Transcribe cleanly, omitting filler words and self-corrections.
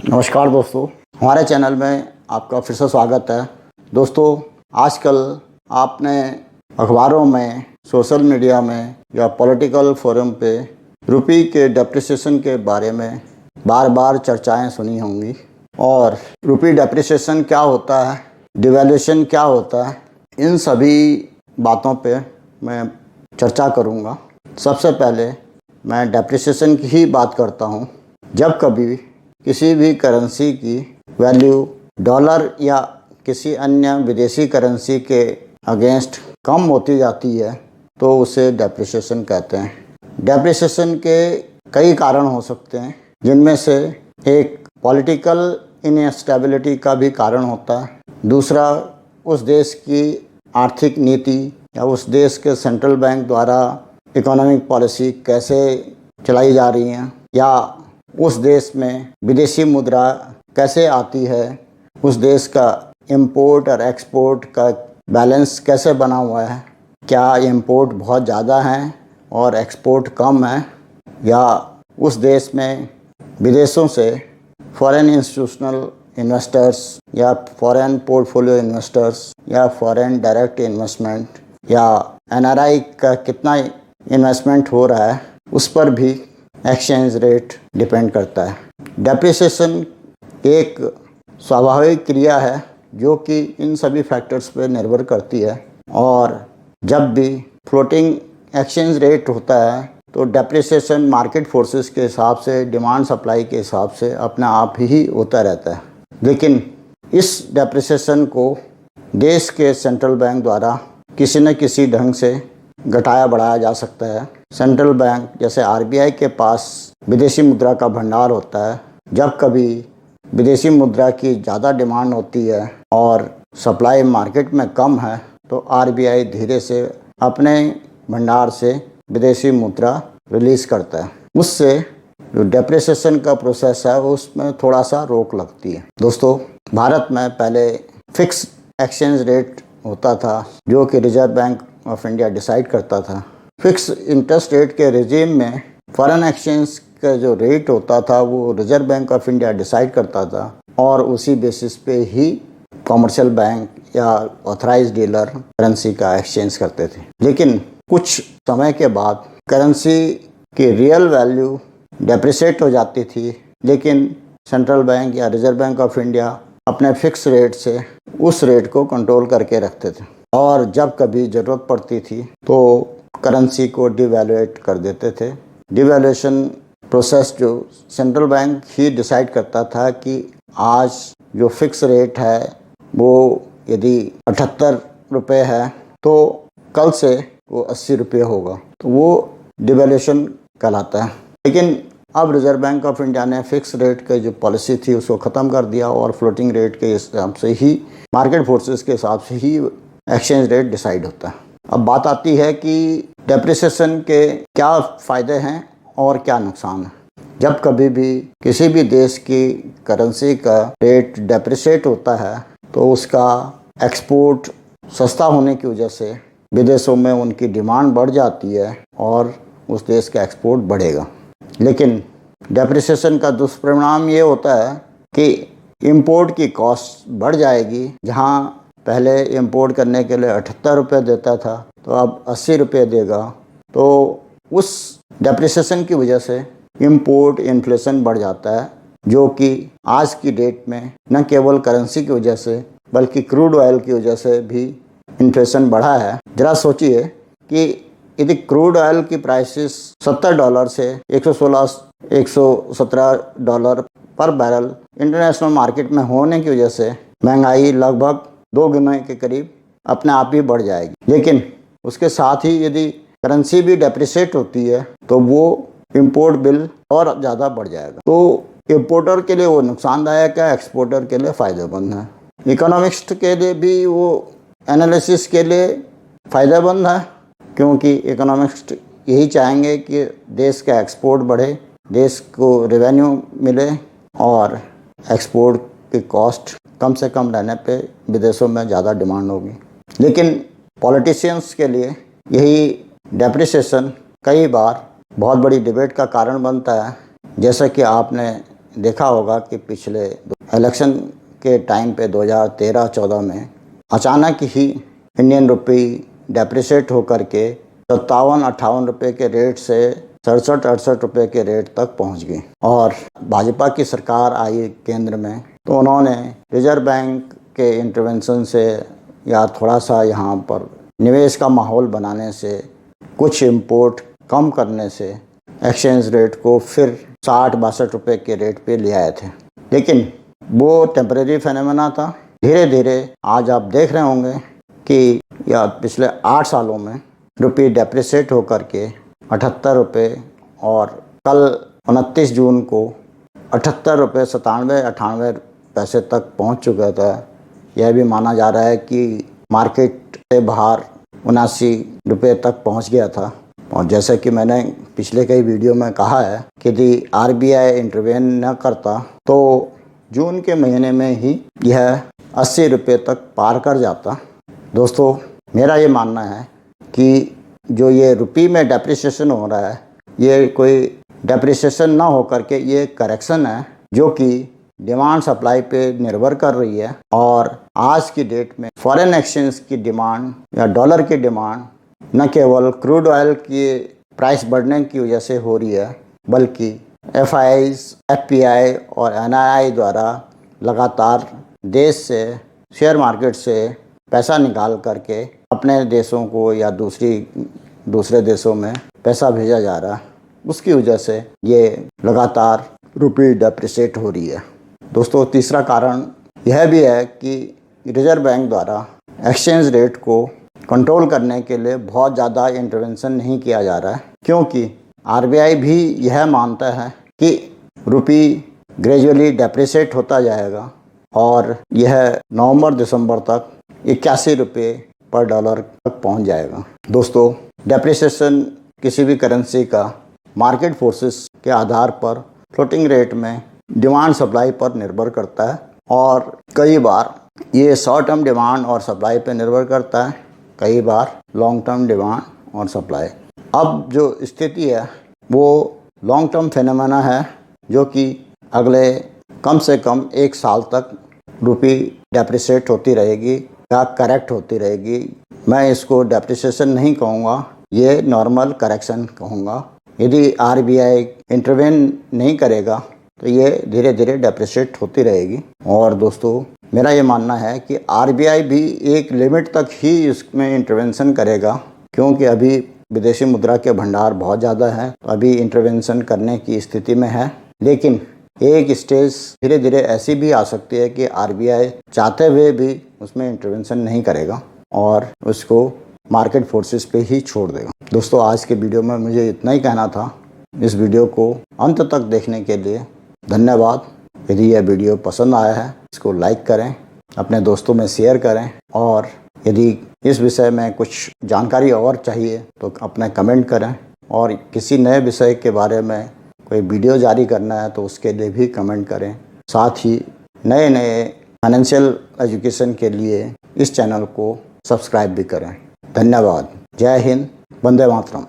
नमस्कार दोस्तों, हमारे चैनल में आपका फिर से स्वागत है। दोस्तों, आजकल आपने अखबारों में, सोशल मीडिया में या पॉलिटिकल फोरम पे रुपये के डेप्रिसिएशन के बारे में बार बार चर्चाएं सुनी होंगी। और रुपये डेप्रिसिएशन क्या होता है, डिवैल्यूएशन क्या होता है, इन सभी बातों पे मैं चर्चा करूँगा। सबसे पहले मैं डेप्रिसिएशन की ही बात करता हूँ। जब कभी किसी भी करेंसी की वैल्यू डॉलर या किसी अन्य विदेशी करेंसी के अगेंस्ट कम होती जाती है तो उसे डेप्रिसिएशन कहते हैं। डेप्रिसिएशन के कई कारण हो सकते हैं, जिनमें से एक पॉलिटिकल इनस्टेबिलिटी का भी कारण होता है। दूसरा, उस देश की आर्थिक नीति या उस देश के सेंट्रल बैंक द्वारा इकोनॉमिक पॉलिसी कैसे चलाई जा रही हैं, या उस देश में विदेशी मुद्रा कैसे आती है, उस देश का इंपोर्ट और एक्सपोर्ट का बैलेंस कैसे बना हुआ है, क्या इंपोर्ट बहुत ज़्यादा है और एक्सपोर्ट कम है, या उस देश में विदेशों से फॉरेन इंस्टीट्यूशनल इन्वेस्टर्स या फॉरेन पोर्टफोलियो इन्वेस्टर्स या फॉरेन डायरेक्ट इन्वेस्टमेंट या एनआरआई का कितना इन्वेस्टमेंट हो रहा है, उस पर भी एक्सचेंज रेट डिपेंड करता है। डेप्रिसिएशन एक स्वाभाविक क्रिया है जो कि इन सभी फैक्टर्स पर निर्भर करती है। और जब भी फ्लोटिंग एक्सचेंज रेट होता है तो डेप्रिसिएशन मार्केट फोर्सेस के हिसाब से, डिमांड सप्लाई के हिसाब से अपने आप ही होता रहता है। लेकिन इस डेप्रिसिएशन को देश के सेंट्रल बैंक द्वारा किसी न किसी ढंग से घटाया बढ़ाया जा सकता है। सेंट्रल बैंक जैसे आरबीआई के पास विदेशी मुद्रा का भंडार होता है। जब कभी विदेशी मुद्रा की ज़्यादा डिमांड होती है और सप्लाई मार्केट में कम है तो आरबीआई धीरे से अपने भंडार से विदेशी मुद्रा रिलीज़ करता है। उससे जो डेप्रिसिएशन का प्रोसेस है उसमें थोड़ा सा रोक लगती है। दोस्तों, भारत में पहले फिक्स एक्सचेंज रेट होता था जो कि reserve bank of India decide करता था। फिक्स इंटरेस्ट रेट के रिजीम में फॉरेन एक्सचेंज का जो रेट होता था वो reserve bank of India decide करता था और उसी बेसिस पे ही कॉमर्शियल बैंक या ऑथराइज्ड डीलर करेंसी का एक्सचेंज करते थे। लेकिन कुछ समय के बाद करेंसी की रियल वैल्यू डेप्रिसिएट हो जाती थी, लेकिन सेंट्रल बैंक या रिजर्व बैंक ऑफ इंडिया अपने फिक्स रेट से उस रेट को कंट्रोल करके रखते थे और जब कभी ज़रूरत पड़ती थी तो करेंसी को डिवैल्यूएट कर देते थे। डिवैल्यूएशन प्रोसेस जो सेंट्रल बैंक ही डिसाइड करता था कि आज जो फिक्स रेट है वो यदि 78 रुपये है तो कल से वो 80 रुपये होगा, तो वो डिवैल्यूएशन कहलाता है। लेकिन अब रिजर्व बैंक ऑफ इंडिया ने फिक्स रेट की जो पॉलिसी थी उसको ख़त्म कर दिया और फ्लोटिंग रेट के हिसाब से ही, मार्केट फोर्सेस के हिसाब से ही एक्सचेंज रेट डिसाइड होता है। अब बात आती है कि डेप्रिसिएशन के क्या फ़ायदे हैं और क्या नुकसान है। जब कभी भी किसी भी देश की करेंसी का रेट डेप्रिसिएट होता है तो उसका एक्सपोर्ट सस्ता होने की वजह से विदेशों में उनकी डिमांड बढ़ जाती है और उस देश का एक्सपोर्ट बढ़ेगा। लेकिन डेप्रिसिएशन का दुष्परिणाम ये होता है कि इंपोर्ट की कॉस्ट बढ़ जाएगी। जहाँ पहले इंपोर्ट करने के लिए 78 रुपये देता था तो अब 80 रुपये देगा। तो उस डेप्रिसिएशन की वजह से इंपोर्ट इन्फ्लेशन बढ़ जाता है, जो कि आज की डेट में न केवल करेंसी की वजह से बल्कि क्रूड ऑयल की वजह से भी इन्फ्लेशन बढ़ा है। ज़रा सोचिए कि यदि क्रूड ऑयल की प्राइसेस $70 से 117 डॉलर पर बैरल इंटरनेशनल मार्केट में होने की वजह से महंगाई लगभग 2 गुना के करीब अपने आप ही बढ़ जाएगी। लेकिन उसके साथ ही यदि करेंसी भी डेप्रिसिएट होती है तो वो इंपोर्ट बिल और ज़्यादा बढ़ जाएगा। तो इंपोर्टर के लिए वो नुकसानदायक है, एक्सपोर्टर के लिए फ़ायदेमंद है। इकोनॉमिस्ट के लिए भी वो एनालिसिस के लिए फ़ायदेमंद है, क्योंकि इकोनॉमिस्ट यही चाहेंगे कि देश का एक्सपोर्ट बढ़े, देश को रेवेन्यू मिले और एक्सपोर्ट की कॉस्ट कम से कम रहने पे विदेशों में ज़्यादा डिमांड होगी। लेकिन पॉलिटिशियंस के लिए यही डेप्रिसिएशन कई बार बहुत बड़ी डिबेट का कारण बनता है। जैसा कि आपने देखा होगा कि पिछले इलेक्शन के टाइम पे 2013-14 में अचानक ही इंडियन रुपी डेप्रिसिएट होकर के 57-58 रुपये के रेट से 67-68 रुपये के रेट तक पहुंच गई। और भाजपा की सरकार आई केंद्र में, तो उन्होंने रिजर्व बैंक के इंटरवेंशन से या थोड़ा सा यहाँ पर निवेश का माहौल बनाने से, कुछ इंपोर्ट कम करने से एक्सचेंज रेट को फिर 60-62 रुपये के रेट पे ले आए थे। लेकिन वो टेम्परेरी फेनोमेना था। धीरे धीरे आज आप देख रहे होंगे कि या पिछले 8 सालों में रुपये डेप्रिसिएट होकर के 78 रुपये और कल 29 जून को 78 रुपये 97-98 पैसे तक पहुंच चुका था। यह भी माना जा रहा है कि मार्केट से बाहर 79 रुपये तक पहुंच गया था। और जैसे कि मैंने पिछले कई वीडियो में कहा है कि यदि RBI इंटरवेन न करता तो जून के महीने में ही यह 80 रुपये तक पार कर जाता। दोस्तों, मेरा ये मानना है कि जो ये रुपये में डेप्रिसिएशन हो रहा है, ये कोई डेप्रिसिएशन ना हो करके ये करेक्शन है जो कि डिमांड सप्लाई पे निर्भर कर रही है। और आज की डेट में फॉरेन एक्सचेंज की डिमांड या डॉलर की डिमांड न केवल क्रूड ऑयल की प्राइस बढ़ने की वजह से हो रही है, बल्कि FIs, FPI और NII द्वारा लगातार देश से, शेयर मार्केट से पैसा निकाल करके अपने देशों को या दूसरे देशों में पैसा भेजा जा रहा है। उसकी वजह से ये लगातार रुपये डेप्रिसिएट हो रही है। दोस्तों, तीसरा कारण यह भी है कि रिजर्व बैंक द्वारा एक्सचेंज रेट को कंट्रोल करने के लिए बहुत ज़्यादा इंटरवेंशन नहीं किया जा रहा है, क्योंकि RBI भी यह मानता है कि रुपये ग्रेजुअली डेप्रिसिएट होता जाएगा और यह नवंबर-दिसंबर तक 81 रुपये पर डॉलर तक पहुंच जाएगा। दोस्तों, डेप्रिसिएशन किसी भी करेंसी का मार्केट फोर्सेस के आधार पर फ्लोटिंग रेट में डिमांड सप्लाई पर निर्भर करता है और कई बार ये शॉर्ट टर्म डिमांड और सप्लाई पर निर्भर करता है, कई बार लॉन्ग टर्म डिमांड और सप्लाई। अब जो स्थिति है वो लॉन्ग टर्म फेनोमेना है, जो कि अगले कम से कम 1 साल तक रुपये डेप्रिसिएट होती रहेगी या करेक्ट होती रहेगी। मैं इसको डेप्रिसिएशन नहीं कहूँगा, ये नॉर्मल करेक्शन कहूँगा। यदि RBI इंटरवेन नहीं करेगा तो ये धीरे धीरे डेप्रिसिएट होती रहेगी। और दोस्तों, मेरा ये मानना है कि RBI भी एक लिमिट तक ही इसमें इंटरवेंशन करेगा, क्योंकि अभी विदेशी मुद्रा के भंडार बहुत ज़्यादा है, तो अभी इंटरवेंशन करने की स्थिति में है। लेकिन एक स्टेज धीरे धीरे ऐसी भी आ सकती है कि RBI चाहते हुए भी उसमें इंटरवेंशन नहीं करेगा और उसको मार्केट फोर्सेस पे ही छोड़ देगा। दोस्तों, आज के वीडियो में मुझे इतना ही कहना था। इस वीडियो को अंत तक देखने के लिए धन्यवाद। यदि यह वीडियो पसंद आया है, इसको लाइक करें, अपने दोस्तों में शेयर करें और यदि इस विषय में कुछ जानकारी और चाहिए तो अपने कमेंट करें। और किसी नए विषय के बारे में कोई वीडियो जारी करना है तो उसके लिए भी कमेंट करें। साथ ही नए नए फाइनेंशियल एजुकेशन के लिए इस चैनल को सब्सक्राइब भी करें। धन्यवाद। जय हिंद। वंदे मातरम।